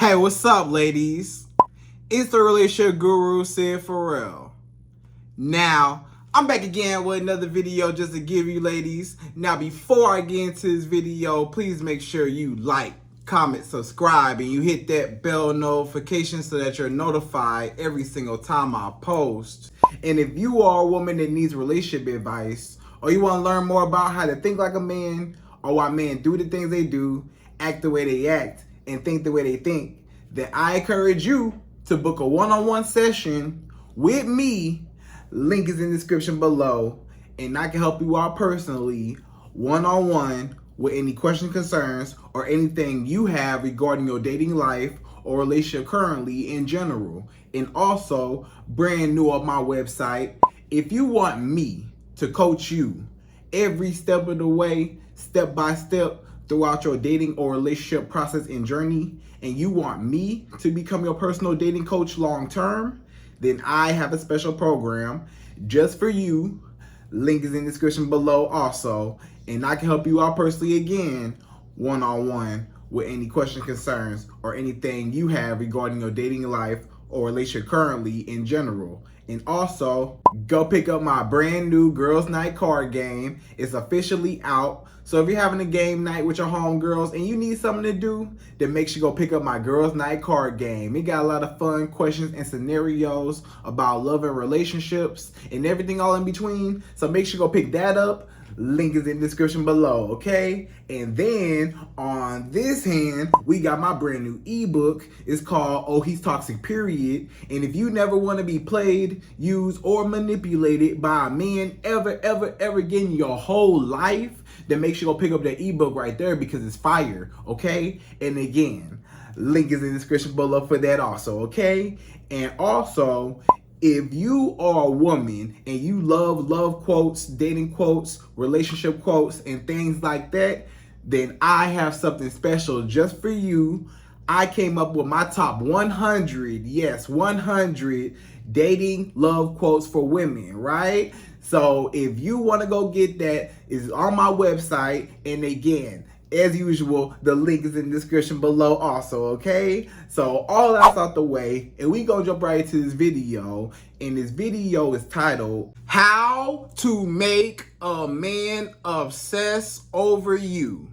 Hey, what's up, ladies? It's the relationship guru, Sydd Ferrell. Now, I'm back again with another video just to give you ladies. Now, before I get into this video, please make sure you like, comment, subscribe, and you hit that bell notification so that you're notified every single time I post. And if you are a woman that needs relationship advice, or you want to learn more about how to think like a man, or why men do the things they do, act the way they act, and think the way they think, then I encourage you to book a one-on-one session with me. Link is in the description below, and I can help you out personally, one-on-one, with any questions, concerns, or anything you have regarding your dating life or relationship currently in general. And also, brand new on my website, if you want me to coach you every step of the way, step by step, throughout your dating or relationship process and journey, and you want me to become your personal dating coach long term, then I have a special program just for you. Link is in the description below also, and I can help you out personally again, one-on-one, with any questions, concerns, or anything you have regarding your dating life or relationship currently in general. And also, go pick up my brand new Girls Night card game. It's officially out. So if you're having a game night with your homegirls and you need something to do, then make sure you go pick up my Girls Night card game. It got a lot of fun questions and scenarios about love and relationships and everything all in between. So make sure you go pick that up. Link is in the description below, okay? And then on this hand, we got my brand new ebook. It's called Oh, He's Toxic, Period. And if you never want to be played, used, or manipulated by a man ever again in your whole life, then make sure you go pick up that ebook right there because it's fire, okay? And again, link is in the description below for that also, okay? And also, if you are a woman and you love quotes, dating quotes, relationship quotes, and things like that, then I have something special just for you. I came up with my top 100, yes, 100 dating love quotes for women, right? So if you want to go get that, it's on my website. And again, as usual, the link is in the description below also, okay? So all that's out the way, and we gonna jump right into this video. And this video is titled, How to Make a Man Obsess Over You.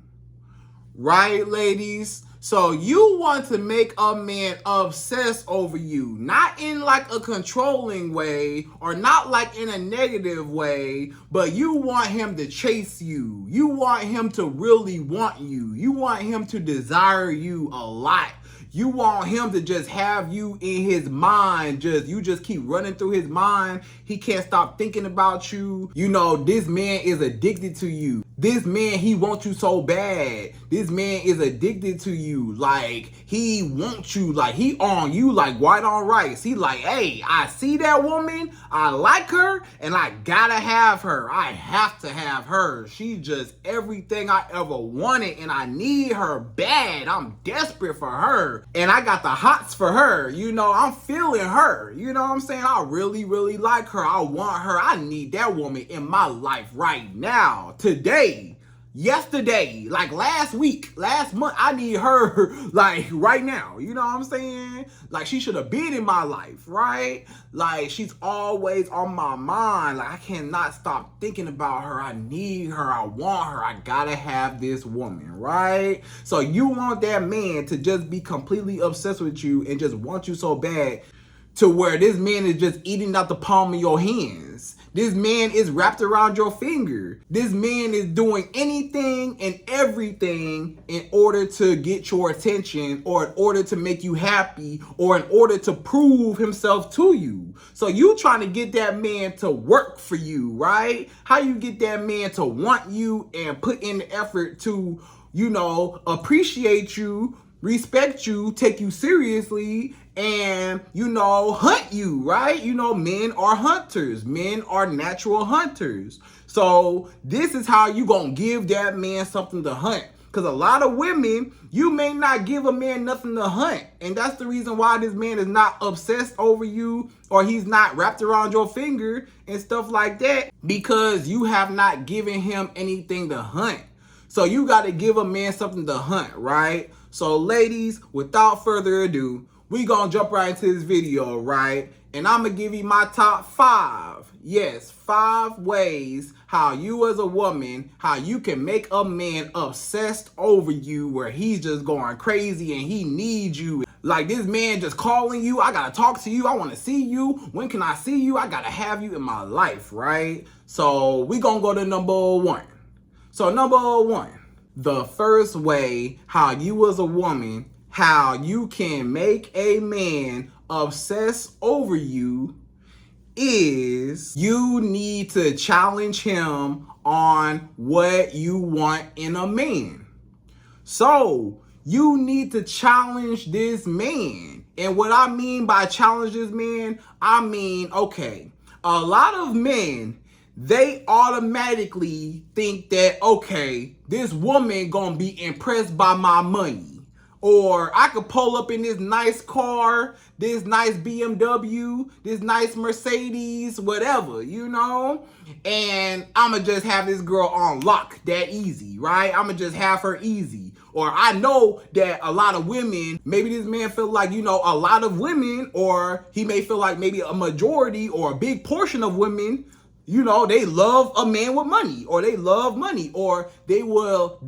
Right, ladies? So you want to make a man obsess over you, not in like a controlling way or not like in a negative way, but you want him to chase you. You want him to really want you. You want him to desire you a lot. You want him to just have you in his mind. You just keep running through his mind. He can't stop thinking about you. You know, this man is addicted to you. This man, he wants you so bad. This man is addicted to you. Like, he wants you. Like, he on you like white on rice. He like, hey, I see that woman. I like her. And I gotta have her. I have to have her. She's just everything I ever wanted. And I need her bad. I'm desperate for her. And I got the hots for her. You know, I'm feeling her. You know what I'm saying? I really like her. I want her. I need that woman in my life right now. Today. Yesterday, like last week, last month, I need her like right now. You know what I'm saying? Like she should have been in my life, right? Like she's always on my mind. Like I cannot stop thinking about her. I need her. I want her. I gotta have this woman, right? So you want that man to just be completely obsessed with you and just want you so bad to where this man is just eating out the palm of your hands. This man is wrapped around your finger. This man is doing anything and everything in order to get your attention or in order to make you happy or in order to prove himself to you. So you trying to get that man to work for you, right? How you get that man to want you and put in the effort to, you know, appreciate you, respect you, take you seriously, and, you know, hunt you, right? You know, men are hunters. Men are natural hunters. So this is how you gonna give that man something to hunt. Because a lot of women, you may not give a man nothing to hunt. And that's the reason why this man is not obsessed over you or he's not wrapped around your finger and stuff like that, because you have not given him anything to hunt. So you got to give a man something to hunt, right? So ladies, without further ado, we gonna jump right into this video, right? And I'm gonna give you my top 5. Yes, 5 ways how you as a woman, how you can make a man obsessed over you where he's just going crazy and he needs you. Like this man just calling you, I gotta talk to you, I wanna see you. When can I see you? I gotta have you in my life, right? So we gonna go to number 1. So number 1, the first way how you as a woman, how you can make a man obsess over you is you need to challenge him on what you want in a man. So you need to challenge this man. And what I mean by challenge this man, I mean, okay, a lot of men, they automatically think that, okay, this woman gonna be impressed by my money. Or I could pull up in this nice car, this nice BMW, this nice Mercedes, whatever, you know? And I'ma just have this girl on lock that easy, right? I'ma just have her easy. Or I know that a lot of women, maybe this man feel like, you know, a lot of women, or he may feel like maybe a majority or a big portion of women, you know, they love a man with money, or they love money, or they will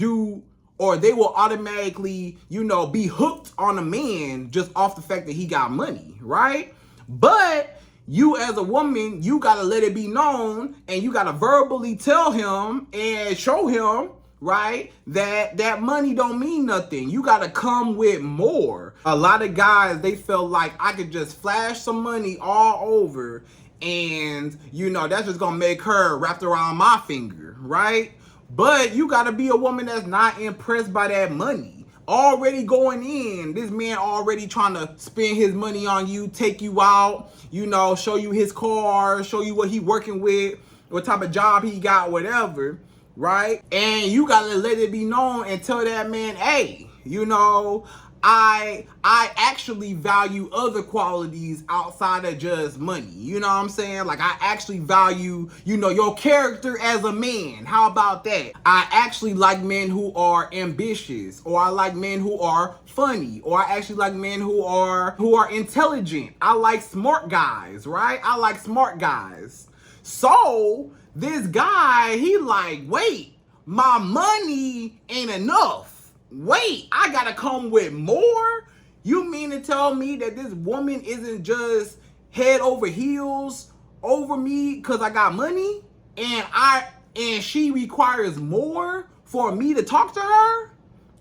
automatically, you know, be hooked on a man just off the fact that he got money, right? But you as a woman, you gotta let it be known, and you gotta verbally tell him and show him, right, that money don't mean nothing. You gotta come with more. A lot of guys, they feel like I could just flash some money all over, and you know, that's just gonna make her wrapped around my finger, right? But you gotta be a woman that's not impressed by that money. Already going in, this man already trying to spend his money on you, take you out, you know, show you his car, show you what he working with, what type of job he got, whatever, right? And you gotta let it be known and tell that man, hey, you know, I actually value other qualities outside of just money. You know what I'm saying? Like, I actually value, you know, your character as a man. How about that? I actually like men who are ambitious, or I like men who are funny, or I actually like men who are intelligent. I like smart guys, right? I like smart guys. So this guy, he like, wait, my money ain't enough. Wait, I gotta come with more? You mean to tell me that this woman isn't just head over heels over me because I got money, and she requires more for me to talk to her?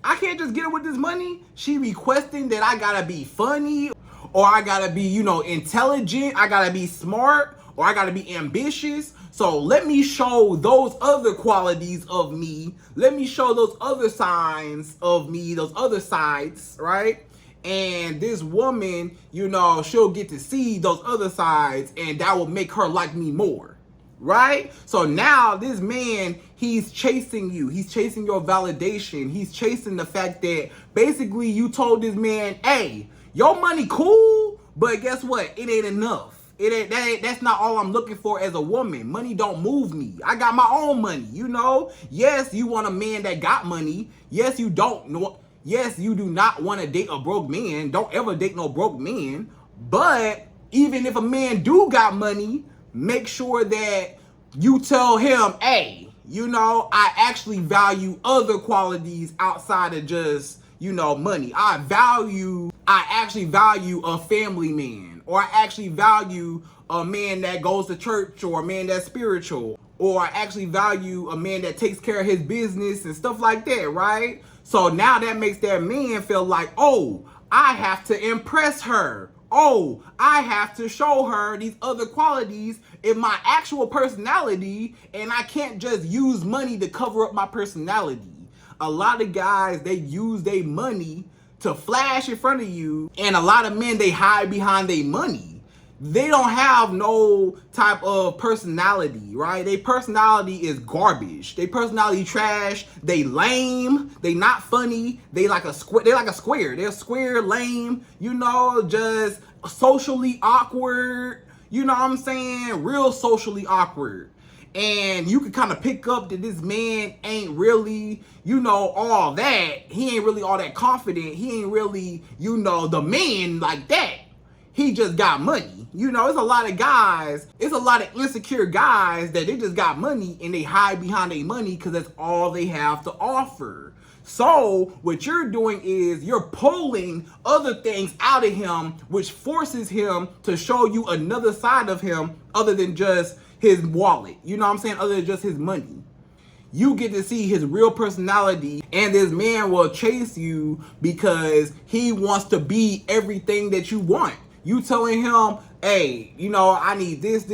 I can't just get her with this money. She requesting that I gotta be funny, or I gotta be, you know, intelligent, I gotta be smart, or I gotta be ambitious. So let me show those other qualities of me. Let me show those other signs of me, those other sides, right? And this woman, you know, she'll get to see those other sides, and that will make her like me more, right? So now this man, he's chasing you. He's chasing your validation. He's chasing the fact that basically you told this man, hey, your money cool, but guess what? It ain't enough. That's not all I'm looking for as a woman. Money don't move me. I got my own money, you know? Yes, you want a man that got money. Yes, you don't know. Yes, you do not want to date a broke man. Don't ever date no broke man. But even if a man do got money, make sure that you tell him, hey, you know, I actually value other qualities outside of just, you know, money. I actually value a family man. Or I actually value a man that goes to church, or a man that's spiritual. Or I actually value a man that takes care of his business and stuff like that, right? So now that makes that man feel like, oh, I have to impress her. Oh, I have to show her these other qualities in my actual personality, and I can't just use money to cover up my personality. A lot of guys, they use their money to flash in front of you, and a lot of men, they hide behind their money. They don't have no type of personality, right? Their personality is garbage. Their personality trash. They lame. They not funny. They like a square. They're square, lame. You know, just socially awkward. You know what I'm saying? Real socially awkward. and you can kind of pick up that this man ain't really, all that. He ain't really all that confident. He ain't really, the man like that. He just got money. It's a lot of guys, it's a lot of insecure guys that they just got money and they hide behind their money because that's all they have to offer. So what you're doing is you're pulling other things out of him, which forces him to show you another side of him other than just his wallet. You know what I'm saying? Other than just his money. You get to see his real personality, and this man will chase you because he wants to be everything that you want. You telling him, hey, I need this.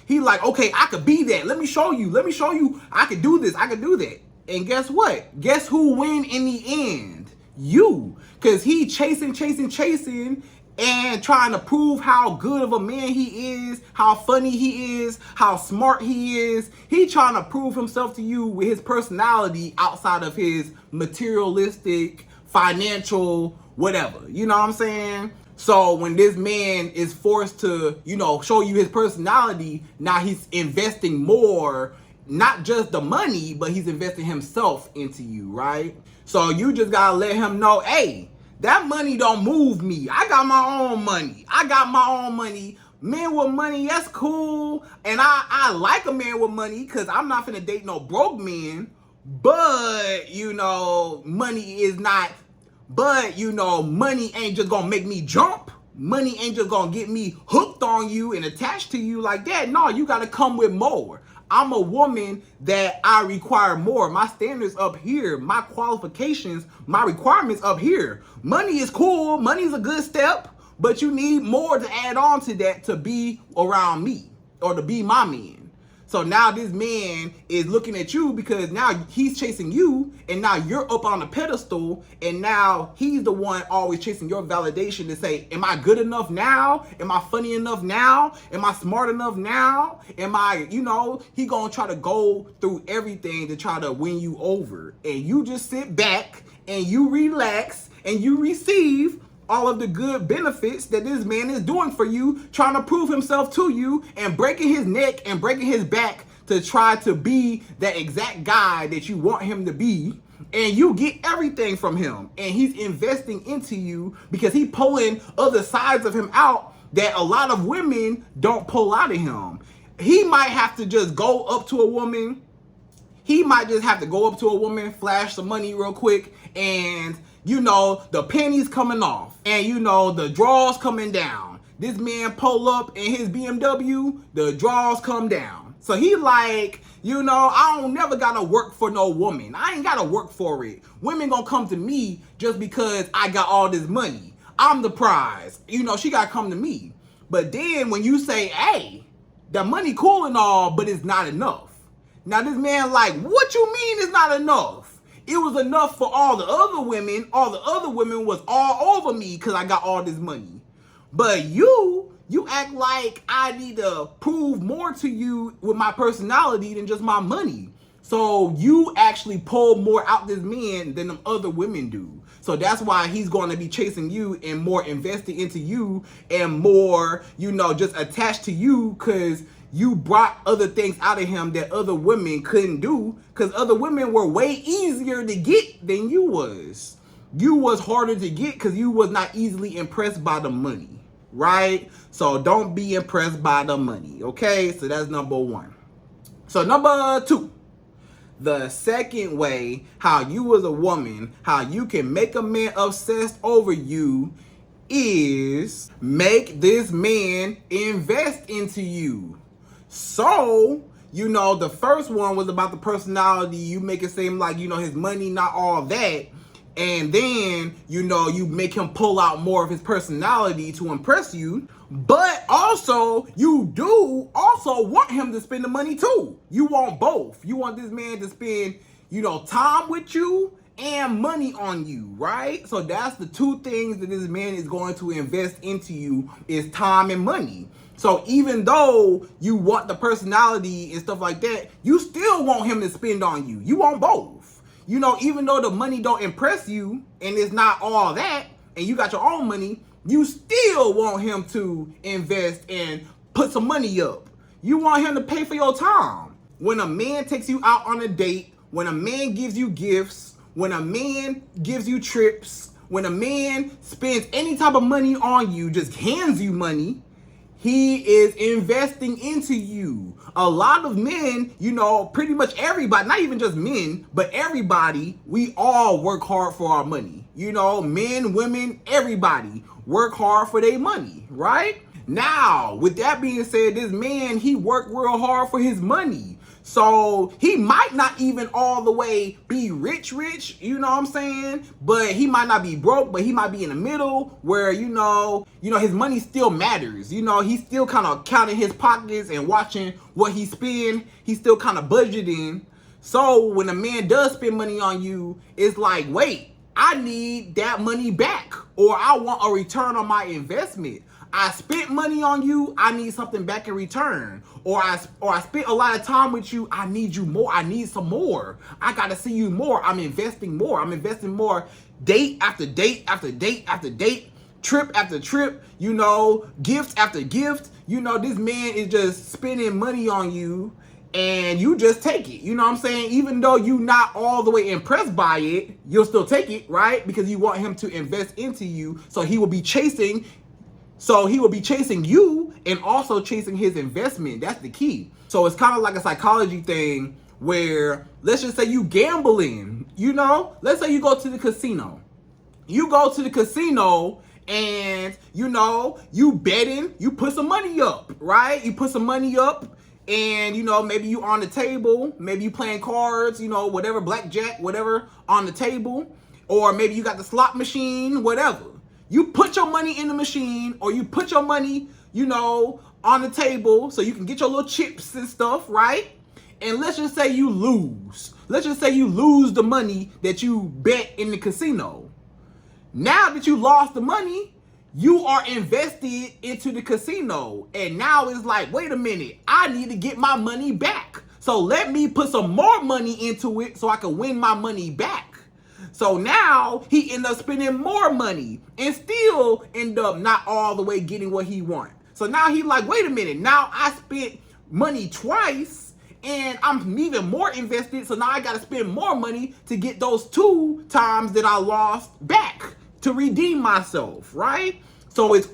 He like, okay, I could be that. Let me show you. I could do this. I could do that. And guess what? Guess who win in the end? You. Because he chasing, and trying to prove how good of a man he is, how funny he is, how smart he is. He trying to prove himself to you with his personality outside of his materialistic, financial, whatever. You know what I'm saying? So when this man is forced to, show you his personality, now he's investing more, not just the money, but he's investing himself into you, right? So you just gotta let him know, hey, that money don't move me. I got my own money. Men with money, that's cool. And I like a man with money because I'm not finna date no broke man. But, money is not, money ain't just gonna make me jump. Money ain't just gonna get me hooked on you and attached to you like that. No, you gotta come with more. I'm a woman that I require more. My standards up here, my qualifications, my requirements up here. Money is cool. Money is a good step, but you need more to add on to that to be around me or to be my man. So now this man is looking at you because now he's chasing you, and now you're up on a pedestal, and now he's the one always chasing your validation to say, am I good enough now? Am I funny enough now? Am I smart enough now? Am I, he gonna try to go through everything to try to win you over. And you just sit back and you relax and you receive all of the good benefits that this man is doing for you, trying to prove himself to you and breaking his neck and breaking his back to try to be that exact guy that you want him to be. And you get everything from him, and he's investing into you because he's pulling other sides of him out that a lot of women don't pull out of him. He might have to just go up to a woman. He might just have to go up to a woman, flash some money real quick, and the pennies coming off, and the drawers coming down. This man pull up in his BMW, the drawers come down. So he like, I don't never gotta work for no woman. I ain't gotta work for it. Women gonna come to me just because I got all this money. I'm the prize. She gotta come to me. But then when you say, hey, the money cool and all, but it's not enough. Now this man like, what you mean it's not enough? It was enough for all the other women. All the other women was all over me because I got all this money. But you act like I need to prove more to you with my personality than just my money. So you actually pull more out this man than them other women do. So that's why he's going to be chasing you and more invested into you and more, just attached to you because you brought other things out of him that other women couldn't do because other women were way easier to get than you was. You was harder to get because you was not easily impressed by the money, right? So don't be impressed by the money, okay? So that's number one. So number two, the second way how you as a woman, how you can make a man obsessed over you is make this man invest into you. So, the first one was about the personality. You make it seem like, his money, not all that. And then, you make him pull out more of his personality to impress you. But also, you do also want him to spend the money too. You want both. You want this man to spend, time with you and money on you, right? So that's the two things that this man is going to invest into you is time and money. So even though you want the personality and stuff like that, you still want him to spend on you. You want both. Even though the money don't impress you and it's not all that, and you got your own money, you still want him to invest and put some money up. You want him to pay for your time. When a man takes you out on a date, when a man gives you gifts, when a man gives you trips, when a man spends any type of money on you, just hands you money, he is investing into you. A lot of men, you know, pretty much everybody, not even just men, but everybody, we all work hard for our money. You know, men, women, everybody work hard for their money, right? Now, with that being said, this man, he worked real hard for his money. So he might not even all the way be rich, you know what I'm saying? But he might not be broke, but he might be in the middle where, you know, his money still matters. You know, he's still kind of counting his pockets and watching what he spend. He's still kind of budgeting. So when a man does spend money on you, it's like, wait, I need that money back, or I want a return on my investment. I spent money on you, I need something back in return. Or I spent a lot of time with you, I need you more. I need some more. I gotta see you more. I'm investing more. I'm investing more. Date after date after date after date, trip after trip, you know, gift after gift. You know, this man is just spending money on you and you just take it. You know what I'm saying? Even though you're not all the way impressed by it, you'll still take it, right? Because you want him to invest into you, so he will be chasing you and also chasing his investment. That's the key. So it's kind of like a psychology thing where, let's just say you gambling, you know? Let's say you go to the casino. You go to the casino and, you know, you betting, you put some money up, right? You put some money up and, you know, maybe you on the table, maybe you playing cards, you know, whatever, blackjack, whatever on the table, or maybe you got the slot machine, whatever. You put your money in the machine, or you put your money, you know, on the table so you can get your little chips and stuff, right? And let's just say you lose. Let's just say you lose the money that you bet in the casino. Now that you lost the money, you are invested into the casino. And now it's like, wait a minute, I need to get my money back. So let me put some more money into it so I can win my money back. So now he end up spending more money and still end up not all the way getting what he wants. So now he like, wait a minute, now I spent money twice and I'm even more invested. So now I got to spend more money to get those 2 times that I lost back to redeem myself, right? So it's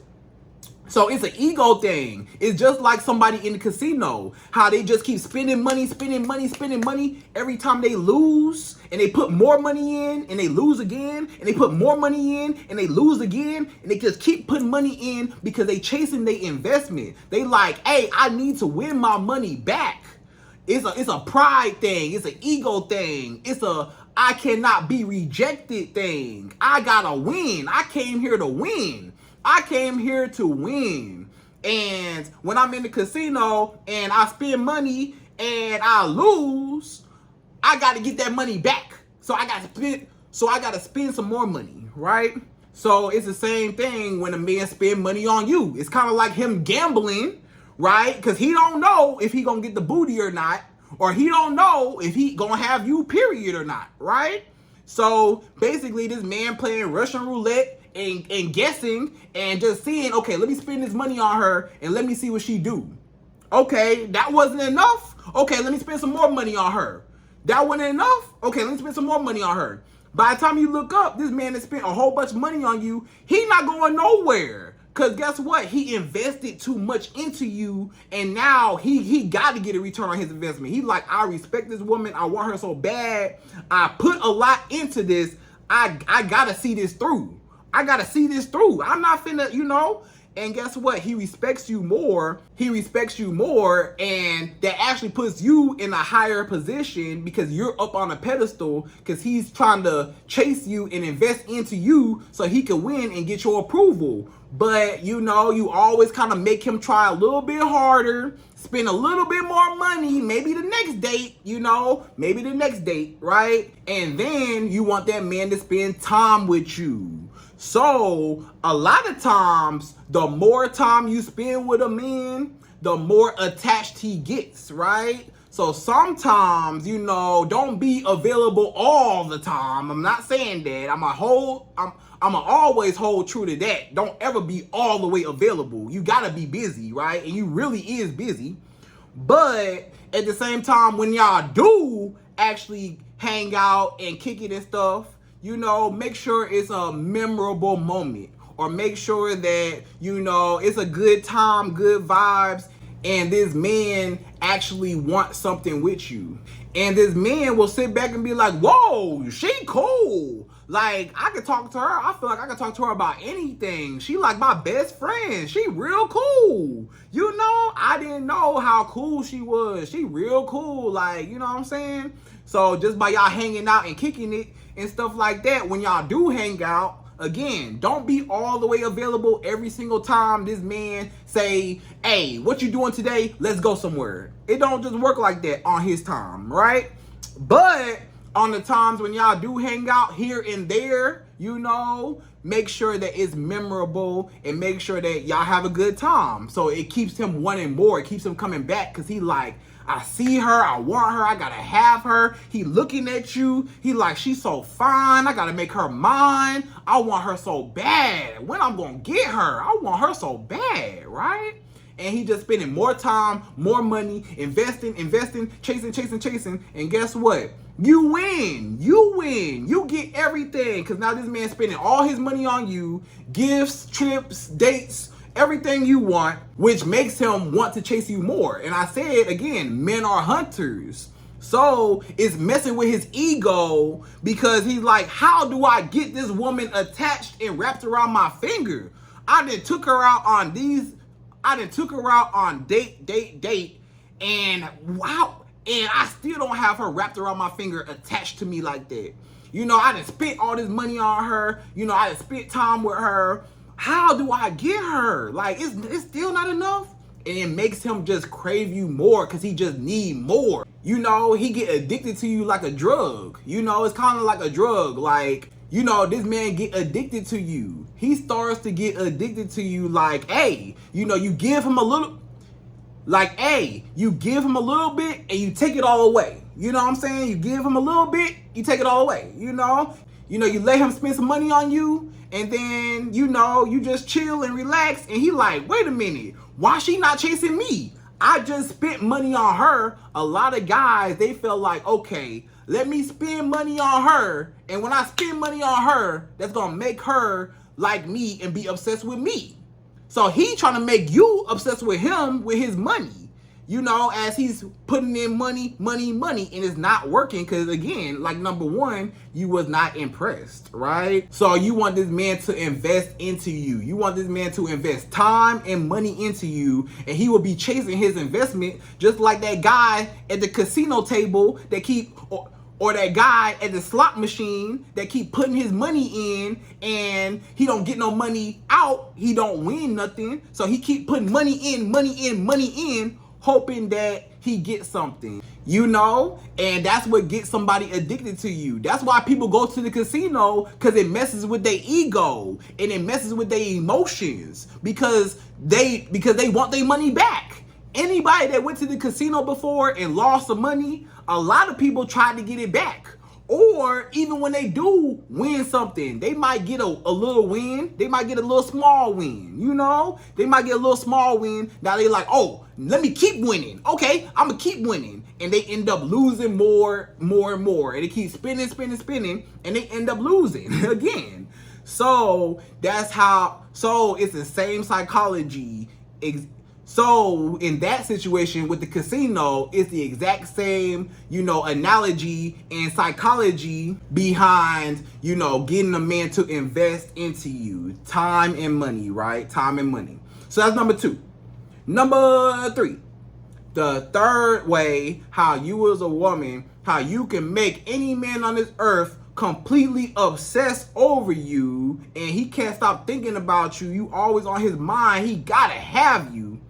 an ego thing. It's just like somebody in the casino, how they just keep spending money every time they lose, and they put more money in and they lose again, and they put more money in and they lose again, and they just keep putting money in because they chasing their investment. They like, hey, I need to win my money back. It's a pride thing. It's an ego thing. It's a I cannot be rejected thing. I gotta win. I came here to win. I came here to win. And when I'm in the casino and I spend money and I lose, I got to get that money back. So I got to spend some more money, right? So it's the same thing when a man spend money on you. It's kind of like him gambling, right? Because he don't know if he gonna get the booty or not, or he don't know if he gonna have you period or not, right? So basically this man playing Russian roulette and guessing and just seeing, okay, let me spend this money on her and let me see what she do. Okay, that wasn't enough. Okay, let me spend some more money on her. That wasn't enough. Okay, let me spend some more money on her. By the time you look up, this man has spent a whole bunch of money on you. He not going nowhere. Because guess what? He invested too much into you, and now he got to get a return on his investment. He's like, I respect this woman. I want her so bad. I put a lot into this. I got to see this through. I got to see this through. I'm not finna, you know. And guess what? He respects you more. He respects you more. And that actually puts you in a higher position because you're up on a pedestal because he's trying to chase you and invest into you so he can win and get your approval. But, you know, you always kind of make him try a little bit harder, spend a little bit more money, maybe the next date, you know, maybe the next date, right? And then you want that man to spend time with you. So a lot of times, the more time you spend with a man, the more attached he gets, right? So sometimes, you know, don't be available all the time. I'm not saying that. I'm always hold true to that. Don't ever be all the way available. You gotta be busy, right? And you really is busy. But at the same time, when y'all do actually hang out and kick it and stuff, you know, make sure it's a memorable moment, or make sure that, you know, it's a good time, good vibes, and this man actually wants something with you. And this man will sit back and be like, whoa, she cool. Like, I could talk to her. I feel like I could talk to her about anything. She like my best friend. She real cool. You know, I didn't know how cool she was. She real cool. Like, you know what I'm saying? So just by y'all hanging out and kicking it and stuff like that, when y'all do hang out, again, don't be all the way available every single time this man say, hey, what you doing today? Let's go somewhere. It don't just work like that on his time, right? But on the times when y'all do hang out here and there, you know, make sure that it's memorable and make sure that y'all have a good time. So it keeps him wanting more. It keeps him coming back because he like, I see her, I want her, I gotta have her. He looking at you, he like, she's so fine, I gotta make her mine. I want her so bad. When I'm gonna get her? I want her so bad, right? And he just spending more time, more money, investing, chasing. And guess what? You win. You get everything. Because now this man's spending all his money on you. Gifts, trips, dates, everything you want, which makes him want to chase you more. And I said, again, men are hunters. So it's messing with his ego because he's like, how do I get this woman attached and wrapped around my finger? I done took her out on date, and wow, and I still don't have her wrapped around my finger attached to me like that. You know, I done spent all this money on her. You know, I done spent time with her. How do I get her? Like, it's still not enough. And it makes him just crave you more because he just need more. You know, he get addicted to you like a drug. You know, it's kind of like a drug. Like, you know, this man get addicted to you. He starts to get addicted to you like, hey, you know, you give him a little, like, hey, you give him a little bit and you take it all away. You know what I'm saying? You give him a little bit, you take it all away. You know, you let him spend some money on you, and then, you know, you just chill and relax. And he like, wait a minute, why she not chasing me? I just spent money on her. A lot of guys, they feel like, okay, let me spend money on her. And when I spend money on her, that's going to make her like me and be obsessed with me. So he trying to make you obsessed with him with his money. You know, as he's putting in money, and it's not working because, again, like, number one, you was not impressed, right? So you want this man to invest into you. You want this man to invest time and money into you, and he will be chasing his investment just like that guy at the casino table that keep, or that guy at the slot machine that keep putting his money in and he don't get no money out. He don't win nothing. So he keep putting money in, hoping that he gets something, you know? And that's what gets somebody addicted to you. That's why people go to the casino, because it messes with their ego and it messes with their emotions because they want their money back. Anybody that went to the casino before and lost some money, a lot of people tried to get it back. Or even when they do win something, they might get a little win. They might get a little small win, you know? They might get a little small win. Now they like, oh, let me keep winning. Okay, I'm going to keep winning. And they end up losing more. And they keep spinning. And they end up losing again. So that's how, so it's the same psychology. So in that situation with the casino, it's the exact same, you know, analogy and psychology behind, you know, getting a man to invest into you. Time and money, right? Time and money. So that's number 2. Number 3. The third way how you as a woman, how you can make any man on this earth completely obsessed over you and he can't stop thinking about you. You always on his mind. He gotta have you.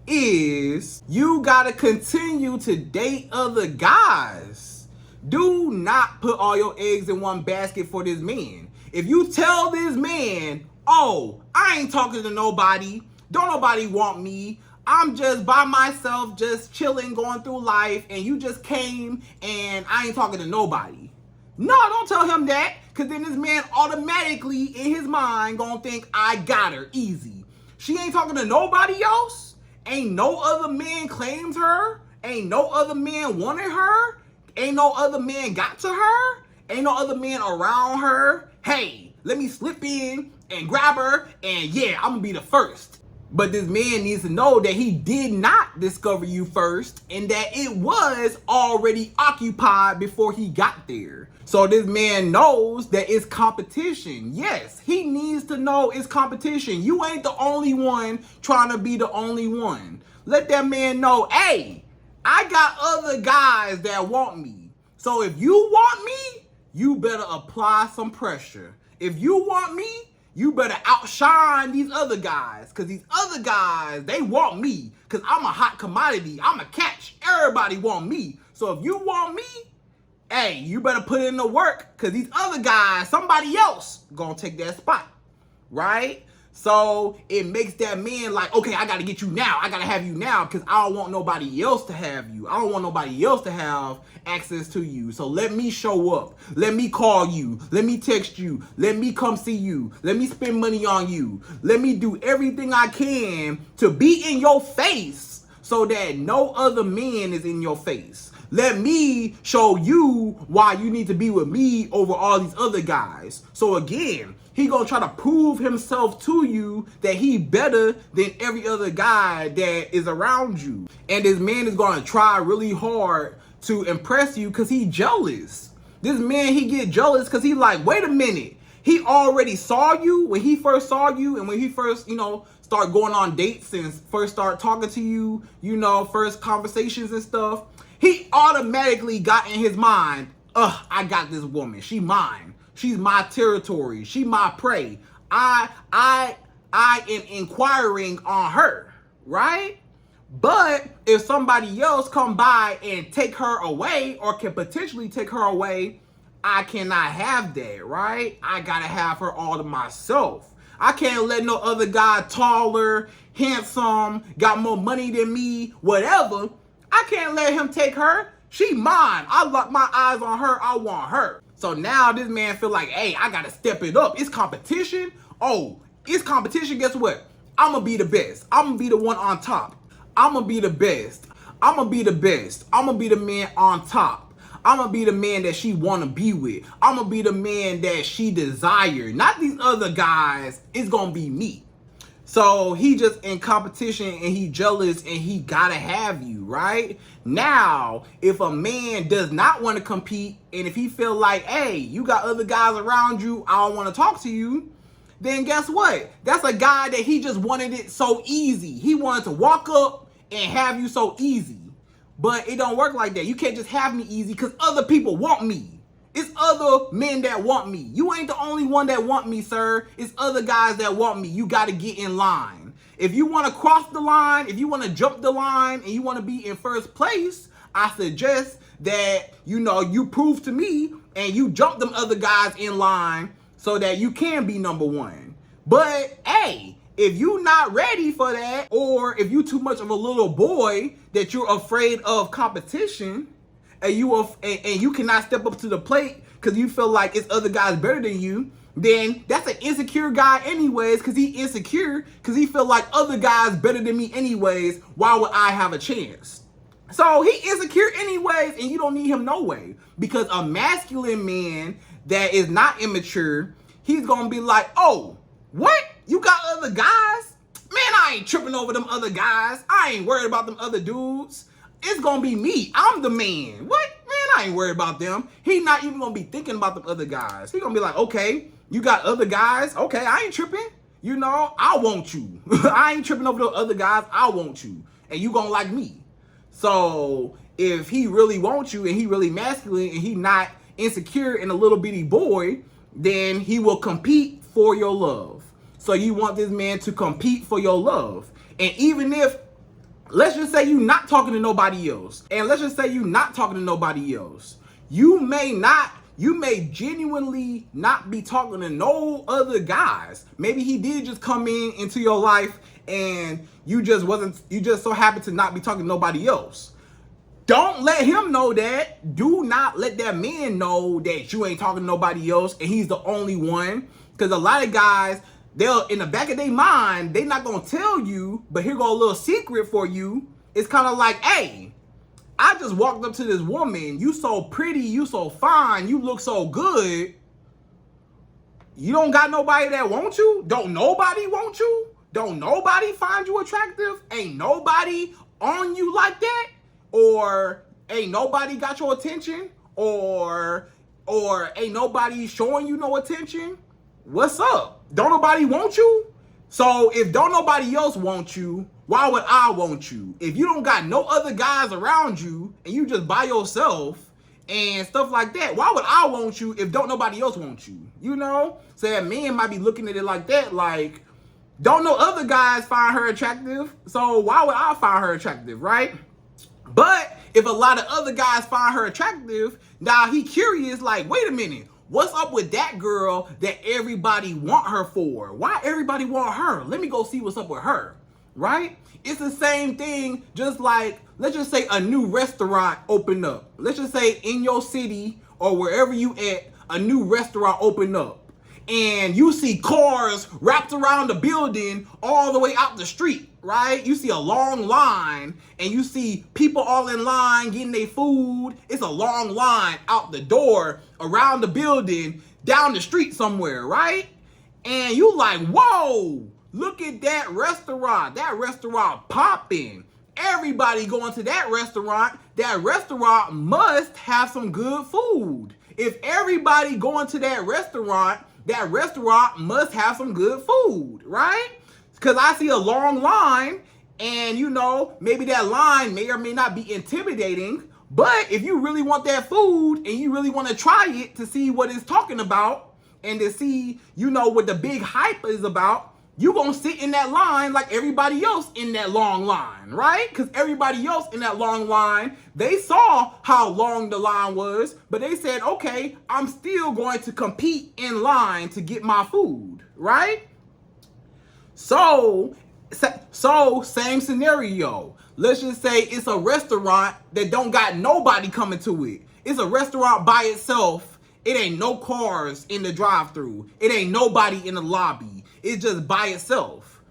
Is you gotta continue to date other guys. Do not put all your eggs in one basket for this man. If you tell this man, oh, I ain't talking to nobody, don't nobody want me, I'm just by myself, just chilling, going through life, and you just came and I ain't talking to nobody. No, don't tell him that, because then this man automatically in his mind gonna think I got her easy. She ain't talking to nobody else? Ain't no other man claimed her. Ain't no other man wanted her. Ain't no other man got to her. Ain't no other man around her. Hey, let me slip in and grab her, and yeah, I'm gonna be the first. But this man needs to know that he did not discover you first, and that it was already occupied before he got there. So this man knows that it's competition. Yes, he needs to know it's competition. You ain't the only one trying to be the only one. Let that man know, hey, I got other guys that want me. So if you want me, you better apply some pressure. If you want me, you better outshine these other guys. Because these other guys, they want me. Because I'm a hot commodity. I'm a catch. Everybody want me. So if you want me, hey, you better put in the work. Because these other guys, somebody else gonna take that spot. Right? So it makes that man like, okay, I got to get you now. I got to have you now because I don't want nobody else to have you. I don't want nobody else to have access to you. So let me show up. Let me call you. Let me text you. Let me come see you. Let me spend money on you. Let me do everything I can to be in your face so that no other man is in your face. Let me show you why you need to be with me over all these other guys. So again, he gonna try to prove himself to you that he better than every other guy that is around you. And this man is gonna try really hard to impress you because he jealous. This man, he get jealous because he like, wait a minute. He already saw you when he first saw you and when he first, start going on dates and first start talking to you, first conversations and stuff. He automatically got in his mind, I got this woman. She mine. She's my territory. She my prey. I am inquiring on her, right? But if somebody else come by and take her away or can potentially take her away, I cannot have that, right? I gotta have her all to myself. I can't let no other guy taller, handsome, got more money than me, whatever. I can't let him take her. She mine. I lock my eyes on her. I want her. So now this man feel like, hey, I gotta step it up. It's competition. Oh, it's competition. Guess what? I'm gonna be the best. I'm gonna be the one on top. I'm gonna be the best. I'm gonna be the best. I'm gonna be the man on top. I'm gonna be the man that she wanna be with. I'm gonna be the man that she desire. Not these other guys. It's gonna be me. So he just in competition and he jealous and he gotta have you, right? Now, if a man does not want to compete and if he feel like, hey, you got other guys around you, I don't want to talk to you, then guess what? That's a guy that he just wanted it so easy. He wanted to walk up and have you so easy. But it don't work like that. You can't just have me easy because other people want me. It's other men that want me. You ain't the only one that want me, sir. It's other guys that want me. You got to get in line. If you want to cross the line, if you want to jump the line and you want to be in first place, I suggest that, you prove to me and you jump them other guys in line so that you can be number one. But, hey, if you not ready for that, or if you too much of a little boy that you're afraid of competition, and you cannot step up to the plate because you feel like it's other guys better than you, then that's an insecure guy anyways, because he insecure because he feel like other guys better than me anyways. Why would I have a chance? So he insecure anyways, and you don't need him no way, because a masculine man that is not immature, he's gonna be like, oh, what? You got other guys? Man, I ain't tripping over them other guys. I ain't worried about them other dudes. It's gonna be me. I'm the man. What? Man, I ain't worried about them. He not even gonna be thinking about them other guys. He gonna be like, okay, you got other guys? Okay, I ain't tripping. I want you. I ain't tripping over the other guys. I want you. And you gonna like me. So if he really wants you and he really masculine and he not insecure and a little bitty boy, then he will compete for your love. So you want this man to compete for your love. And even if, let's just say you not talking to nobody else. And let's just say you not talking to nobody else. You may genuinely not be talking to no other guys. Maybe he did just come into your life and you just so happened to not be talking to nobody else. Don't let him know that. Do not let that man know that you ain't talking to nobody else and he's the only one. Because a lot of guys, they'll, in the back of their mind, they not gonna tell you, but here go a little secret for you. It's kind of like, hey, I just walked up to this woman. You so pretty, you so fine, you look so good. You don't got nobody that wants you? Don't nobody want you? Don't nobody find you attractive? Ain't nobody on you like that? Or ain't nobody got your attention? Or ain't nobody showing you no attention? What's up? Don't nobody want you? So if don't nobody else want you, why would I want you? If you don't got no other guys around you and you just by yourself and stuff like that, why would I want you if don't nobody else want you? You know? So that man might be looking at it like that, like, don't no other guys find her attractive, so why would I find her attractive, right? But if a lot of other guys find her attractive, now he curious, like, wait a minute, what's up with that girl that everybody want her for? Why everybody want her? Let me go see what's up with her, right? It's the same thing, just like, let's just say a new restaurant opened up. Let's just say in your city or wherever you at, a new restaurant opened up. And you see cars wrapped around the building all the way out the street, right? You see a long line and you see people all in line getting their food. It's a long line out the door, around the building, down the street somewhere, right? And you like, whoa, look at that restaurant. That restaurant popping. Everybody going to that restaurant. That restaurant must have some good food. If everybody going to that restaurant must have some good food, right? Because I see a long line and, you know, maybe that line may or may not be intimidating, but if you really want that food and you really want to try it to see what it's talking about and to see, you know, what the big hype is about, you gonna sit in that line like everybody else in that long line, right? Because everybody else in that long line, they saw how long the line was, but they said, okay, I'm still going to compete in line to get my food, right? So same scenario. Let's just say it's a restaurant that don't got nobody coming to it. It's a restaurant by itself. It ain't no cars in the drive-thru. It ain't nobody in the lobby. It's just by itself.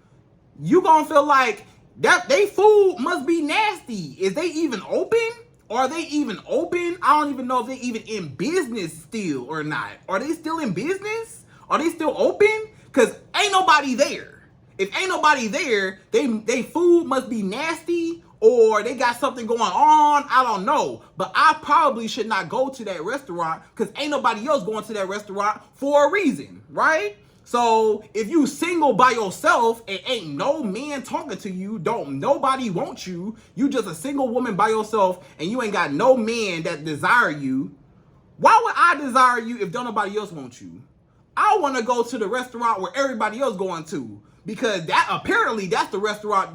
You gonna feel like that they food must be nasty. Is they even open? Are they even open? I don't even know if they even in business still or not. Are they still in business? Are they still open? Cause ain't nobody there. If ain't nobody there, they food must be nasty or they got something going on. I don't know. But I probably should not go to that restaurant because ain't nobody else going to that restaurant for a reason, right? So if you single by yourself and ain't no man talking to you, don't nobody want you, you just a single woman by yourself and you ain't got no man that desire you, why would I desire you if don't nobody else want you? I want to go to the restaurant where everybody else going to because that apparently that's the restaurant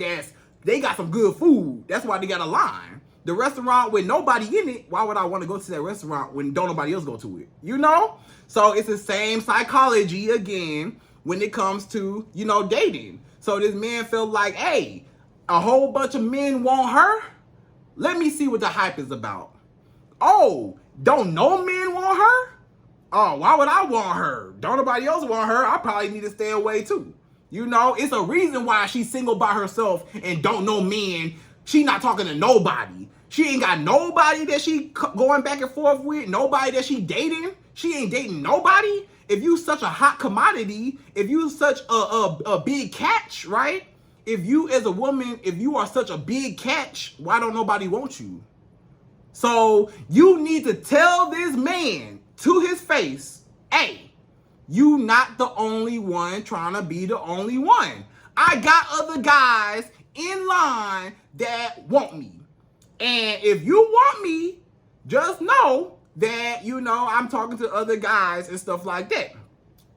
they got some good food. That's why they got a line. The restaurant with nobody in it, why would I want to go to that restaurant when don't nobody else go to it? You know? So it's the same psychology again when it comes to, you know, dating. So this man felt like, hey, a whole bunch of men want her? Let me see what the hype is about. Oh, don't no men want her? Oh, why would I want her? Don't nobody else want her? I probably need to stay away too. You know, it's a reason why she's single by herself and don't know men. She not talking to nobody. She ain't got nobody that she going back and forth with. Nobody that she dating. She ain't dating nobody. If you such a hot commodity, if you such a big catch, right? If you as a woman, if you are such a big catch, why don't nobody want you? So you need to tell this man to his face, hey, you not the only one trying to be the only one. I got other guys in line that want me. And if you want me, just know that, you know, I'm talking to other guys and stuff like that.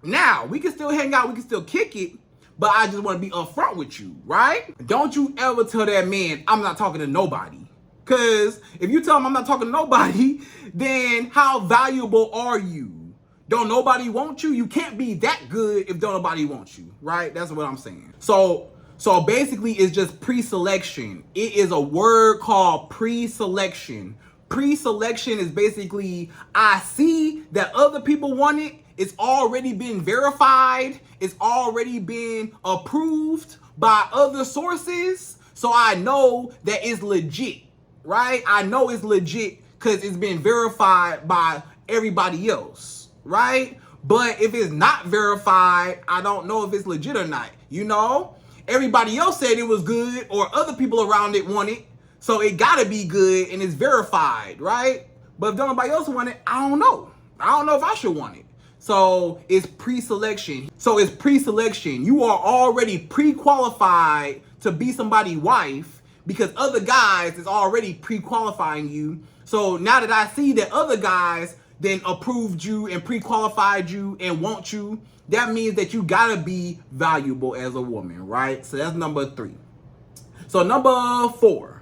Now, we can still hang out, we can still kick it, but I just want to be upfront with you, right? Don't you ever tell that man, I'm not talking to nobody. Because if you tell him I'm not talking to nobody, then how valuable are you? Don't nobody want you? You can't be that good if don't nobody want you, right? That's what I'm saying. So basically it's just pre-selection. It is a word called pre-selection. Pre-selection is basically, I see that other people want it It's already been verified. It's already been approved by other sources. So I know that it's legit, right? I know it's legit because it's been verified by everybody else, right? But if it's not verified, I don't know if it's legit or not, you know? Everybody else said it was good, or other people around it want it, so it gotta be good and it's verified, right? But if nobody else want it, I don't know. I don't know if I should want it. So it's pre-selection. You are already pre-qualified to be somebody's wife because other guys is already pre-qualifying you. So now that I see that other guys then approved you and pre-qualified you and want you, that means that you gotta be valuable as a woman, right? So that's number 3. So number 4.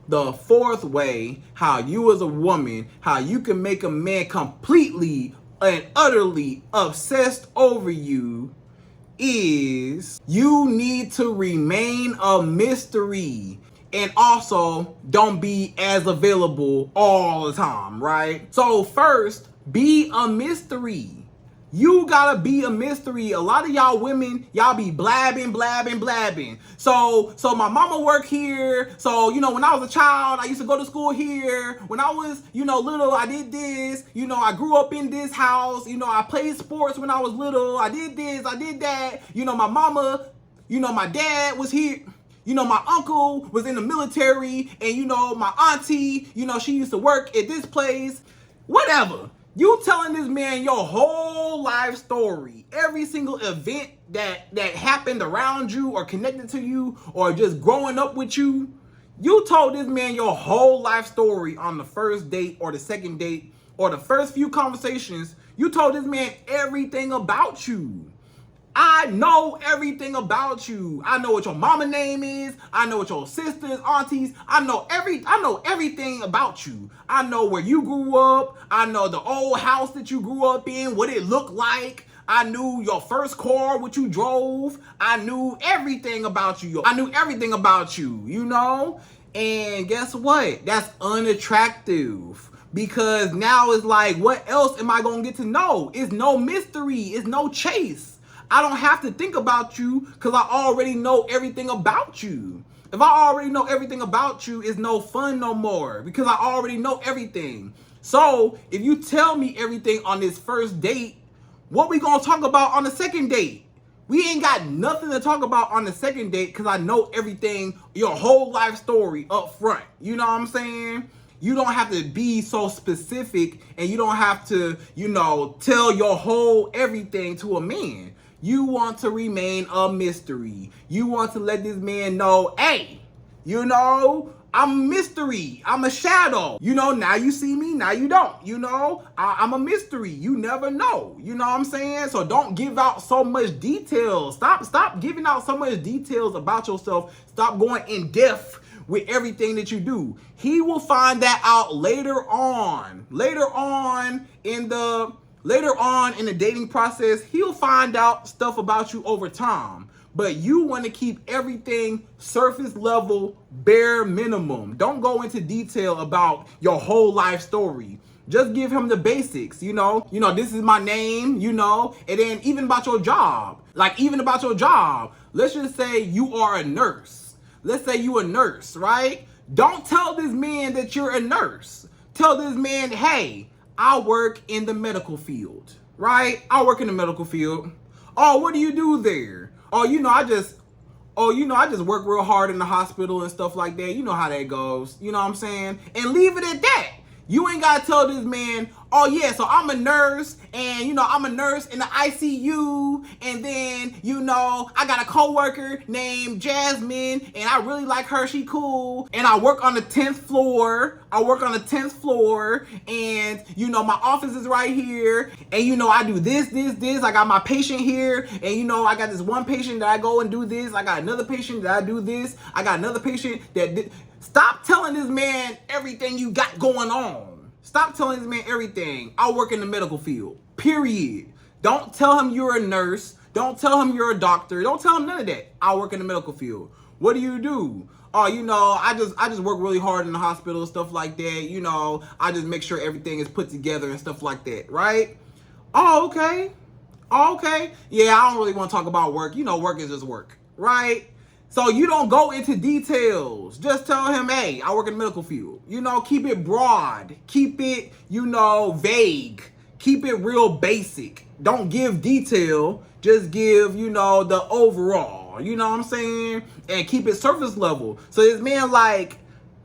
The fourth way how you as a woman, how you can make a man completely and utterly obsessed over you is you need to remain a mystery. And also don't be as available all the time, right? So first, be a mystery. You gotta be a mystery. A lot of y'all women, y'all be blabbing. So my mama work here. So, when I was a child, I used to go to school here. When I was, little, I did this. I grew up in this house. I played sports when I was little. I did this, I did that. My mama, my dad was here. My uncle was in the military. And, my auntie, she used to work at this place. Whatever. You telling this man your whole life story, every single event that happened around you or connected to you or just growing up with you. You told this man your whole life story on the first date or the second date or the first few conversations. You told this man everything about you. I know everything about you. I know what your mama name is. I know what your sisters, aunties. I know everything about you. I know where you grew up. I know the old house that you grew up in, what it looked like. I knew your first car, what you drove. I knew everything about you. And guess what? That's unattractive. Because now it's like, what else am I going to get to know? It's no mystery. It's no chase. I don't have to think about you because I already know everything about you. If I already know everything about you, it's no fun no more because I already know everything. So if you tell me everything on this first date, what we gonna talk about on the second date? We ain't got nothing to talk about on the second date because I know everything, your whole life story up front. You know what I'm saying? You don't have to be so specific and you don't have to, tell your whole everything to a man. You want to remain a mystery. You want to let this man know, hey, I'm a mystery. I'm a shadow. Now you see me, now you don't. I'm a mystery. You never know. You know what I'm saying? So don't give out so much details. Stop giving out so much details about yourself. Stop going in depth with everything that you do. He will find that out later on. Later on in the dating process, he'll find out stuff about you over time. But you want to keep everything surface level, bare minimum. Don't go into detail about your whole life story. Just give him the basics, this is my name, and then even about your job. Let's just say you are a nurse. Let's say you a nurse, right? Don't tell this man that you're a nurse. Tell this man, hey, I work in the medical field, right? I work in the medical field. Oh, what do you do there? Oh, I just work real hard in the hospital and stuff like that. You know how that goes. You know what I'm saying? And leave it at that. You ain't got to tell this man, oh yeah, so I'm a nurse and, I'm a nurse in the ICU. And then, I got a coworker named Jasmine and I really like her. She cool. And I work on the 10th floor. And, my office is right here. And, I do this. I got my patient here. And, I got this one patient that I go and do this. I got another patient that I do this. I got another patient that Stop telling this man everything you got going on. Stop telling this man everything. I work in the medical field. Period. Don't tell him you're a nurse. Don't tell him you're a doctor. Don't tell him none of that. I work in the medical field. What do? Oh, I just work really hard in the hospital, stuff like that. I just make sure everything is put together and stuff like that, right? Oh, okay. Oh, okay. Yeah, I don't really want to talk about work. You know, work is just work, right? So you don't go into details. Just tell him, hey, I work in the medical field. You know, keep it broad. Keep it, vague. Keep it real basic. Don't give detail. Just give, the overall. You know what I'm saying? And keep it surface level. So this man, like,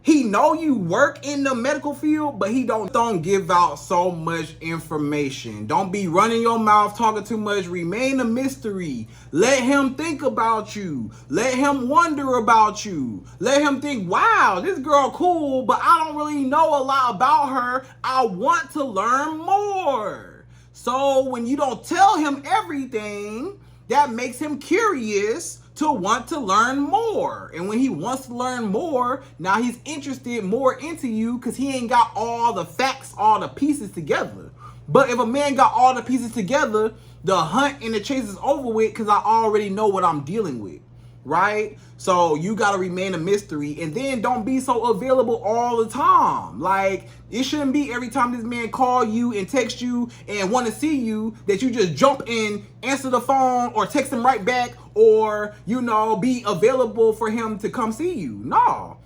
he know you work in the medical field, but he don't give out so much information. Don't be running your mouth, talking too much. Remain a mystery. Let him think about you. Let him wonder about you. Let him think, wow, this girl cool, but I don't really know a lot about her. I want to learn more. So when you don't tell him everything, that makes him curious to want to learn more. And when he wants to learn more, now he's interested more into you because he ain't got all the facts, all the pieces together. But if a man got all the pieces together, the hunt and the chase is over with because I already know what I'm dealing with, right? So you got to remain a mystery, and then don't be so available all the time. Like, it shouldn't be every time this man call you and text you and want to see you that you just jump in, answer the phone, or text him right back, or, be available for him to come see you. No.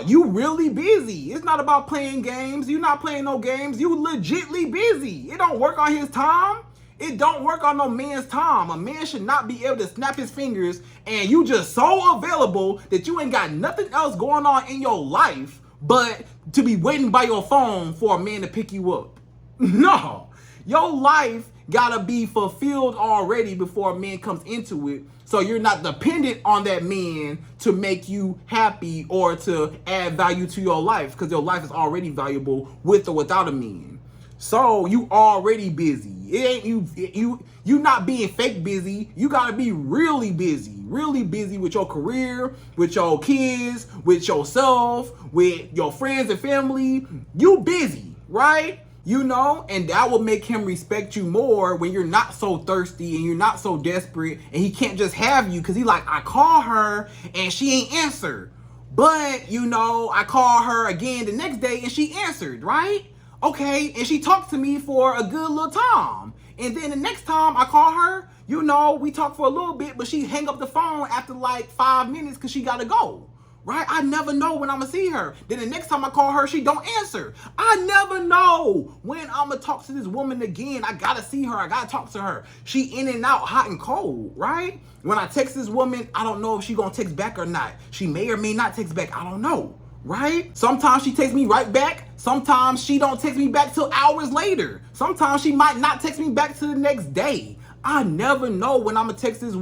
You really busy. It's not about playing games. You're not playing no games. You legitly busy. It don't work on his time. It don't work on no man's time. A man should not be able to snap his fingers and you just so available that you ain't got nothing else going on in your life but to be waiting by your phone for a man to pick you up. No. Your life gotta be fulfilled already before a man comes into it. So you're not dependent on that man to make you happy or to add value to your life, because your life is already valuable with or without a man. So you already busy. It ain't you not being fake busy. You gotta be really busy with your career, with your kids, with yourself, with your friends and family. You busy, right? And that will make him respect you more when you're not so thirsty and you're not so desperate, and he can't just have you because he like, I call her and she ain't answer. But, I call her again the next day and she answered, right? Okay, and she talked to me for a good little time. And then the next time I call her, we talk for a little bit, but she hang up the phone after like 5 minutes because she got to go. Right? I never know when I'm going to see her. Then the next time I call her, she don't answer. I never know when I'm going to talk to this woman again. I got to see her. I got to talk to her. She in and out, hot and cold, right? When I text this woman, I don't know if she going to text back or not. She may or may not text back. I don't know, right? Sometimes she texts me right back. Sometimes she don't text me back till hours later. Sometimes she might not text me back till the next day. I never know when I'm going to text this.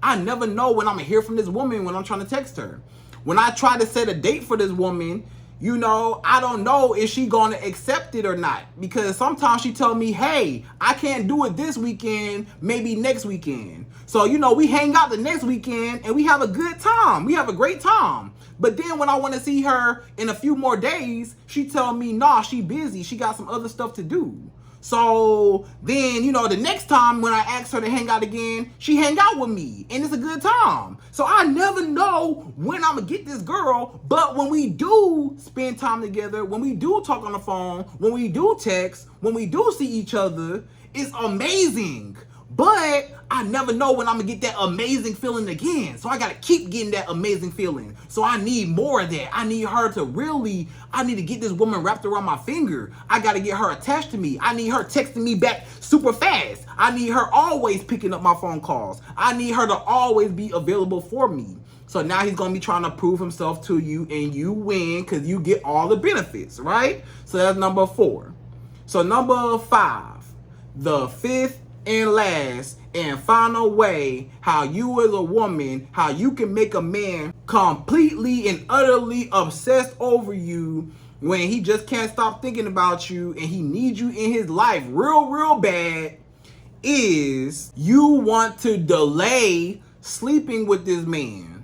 I never know when I'm going to hear from this woman when I'm trying to text her. When I try to set a date for this woman, I don't know if she going to accept it or not. Because sometimes she tell me, hey, I can't do it this weekend, maybe next weekend. So, we hang out the next weekend and we have a good time. We have a great time. But then when I want to see her in a few more days, she tell me, nah, she busy. She got some other stuff to do. So then, the next time when I ask her to hang out again, she hang out with me and it's a good time. So I never know when I'm going to get this girl. But when we do spend time together, when we do talk on the phone, when we do text, when we do see each other, it's amazing. But I never know when I'm going to get that amazing feeling again. So I got to keep getting that amazing feeling. So I need more of that. I need to get this woman wrapped around my finger. I got to get her attached to me. I need her texting me back super fast. I need her always picking up my phone calls. I need her to always be available for me. So now he's going to be trying to prove himself to you, and you win because you get all the benefits, right? So that's number 4. So number 5, the fifth and last and final way how you as a woman, how you can make a man completely and utterly obsessed over you when he just can't stop thinking about you and he needs you in his life real bad, is you want to delay sleeping with this man.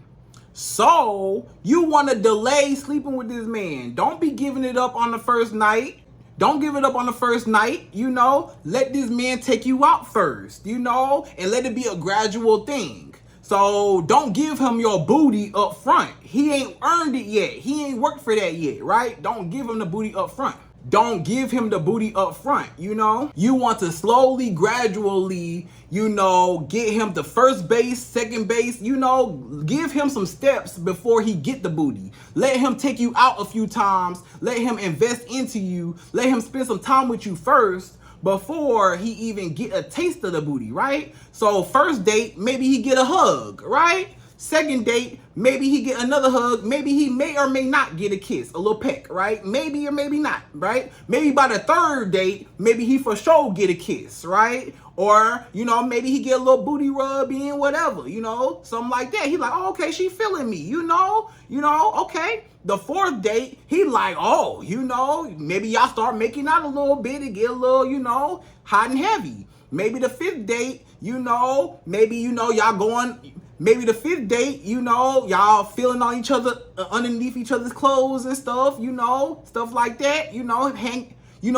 So you want to delay sleeping with this man. Don't be giving it up on the first night. Don't give it up on the first night, Let this man take you out first, and let it be a gradual thing. So don't give him your booty up front. He ain't earned it yet. He ain't worked for that yet, right? Don't give him the booty up front. Don't give him the booty up front, you know? You want to slowly, gradually, you know, get him to first base, second base, you know, give him some steps before he get the booty. Let him take you out a few times. Let him invest into you. Let him spend some time with you first before he even get a taste of the booty, right? So first date, maybe he get a hug, right? Second date, maybe he get another hug. Maybe he may or may not get a kiss, a little peck, right? Maybe or maybe not, right? Maybe by the third date, maybe he for sure get a kiss, right? Or, you know, maybe he get a little booty rub in, whatever, you know, something like that. He like, oh, okay, she feeling me, you know, okay. The fourth date, he like, oh, you know, maybe y'all start making out a little bit and get a little, you know, hot and heavy. Maybe the fifth date, you know, maybe, you know, y'all going... Maybe the fifth date, you know, y'all feeling on each other, underneath each other's clothes and stuff, you know, stuff like that, you know,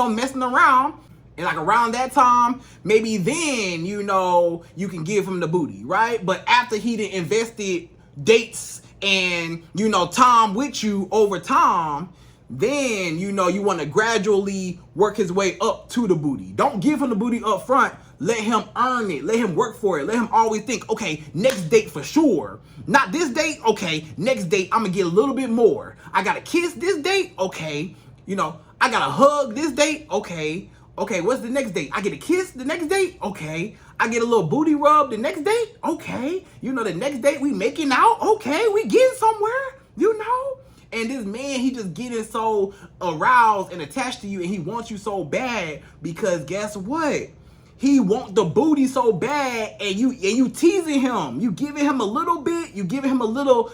messing around. And like around that time, maybe then, you know, you can give him the booty, right? But after he done invested dates and, you know, time with you over time, then, you know, you want to gradually work his way up to the booty. Don't give him the booty up front. Let him earn it. Let him work for it. Let him always think, okay, next date for sure. Not this date. Okay, next date, I'm going to get a little bit more. I got to kiss this date. Okay. You know, I got to hug this date. Okay. Okay, what's the next date? I get a kiss the next date? Okay. I get a little booty rub the next date? Okay. You know, the next date we making out? Okay, we getting somewhere, you know? And this man, he just getting so aroused and attached to you, and he wants you so bad because guess what? He want the booty so bad, and you teasing him. You giving him a little bit. You giving him a little.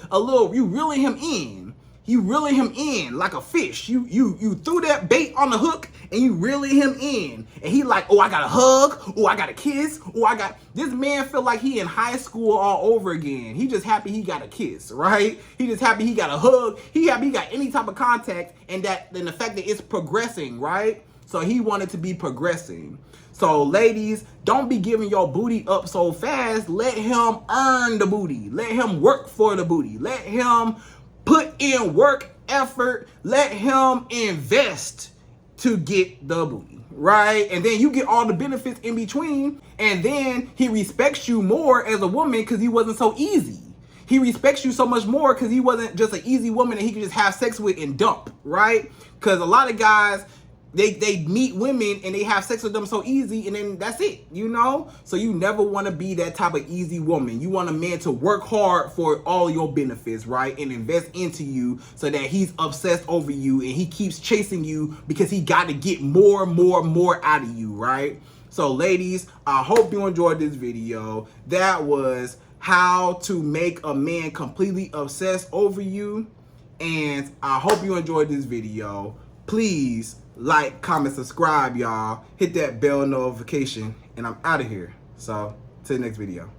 You reeling him in. You reeling him in like a fish. You threw that bait on the hook, and you reeling him in. And he like, oh, I got a hug. Oh, I got a kiss. Oh, I got. This man feel like he in high school all over again. He just happy he got a kiss, right? He just happy he got a hug. He happy he got any type of contact, and the fact that it's progressing, right? So he wanted to be progressing. So ladies, don't be giving your booty up so fast. Let him earn the booty. Let him work for the booty. Let him put in work, effort. Let him invest to get the booty, right? And then you get all the benefits in between. And then he respects you more as a woman because he wasn't so easy. He respects you so much more because he wasn't just an easy woman that he could just have sex with and dump, right? Because a lot of guys, they meet women and they have sex with them so easy and then that's it, you know? So you never want to be that type of easy woman. You want a man to work hard for all your benefits, right? And invest into you so that he's obsessed over you and he keeps chasing you because he got to get more out of you, right? So ladies, I hope you enjoyed this video. That was how to make a man completely obsessed over you. And I hope you enjoyed this video. Please like, comment, subscribe, y'all. Hit that bell notification, and I'm out of here. So, till the next video.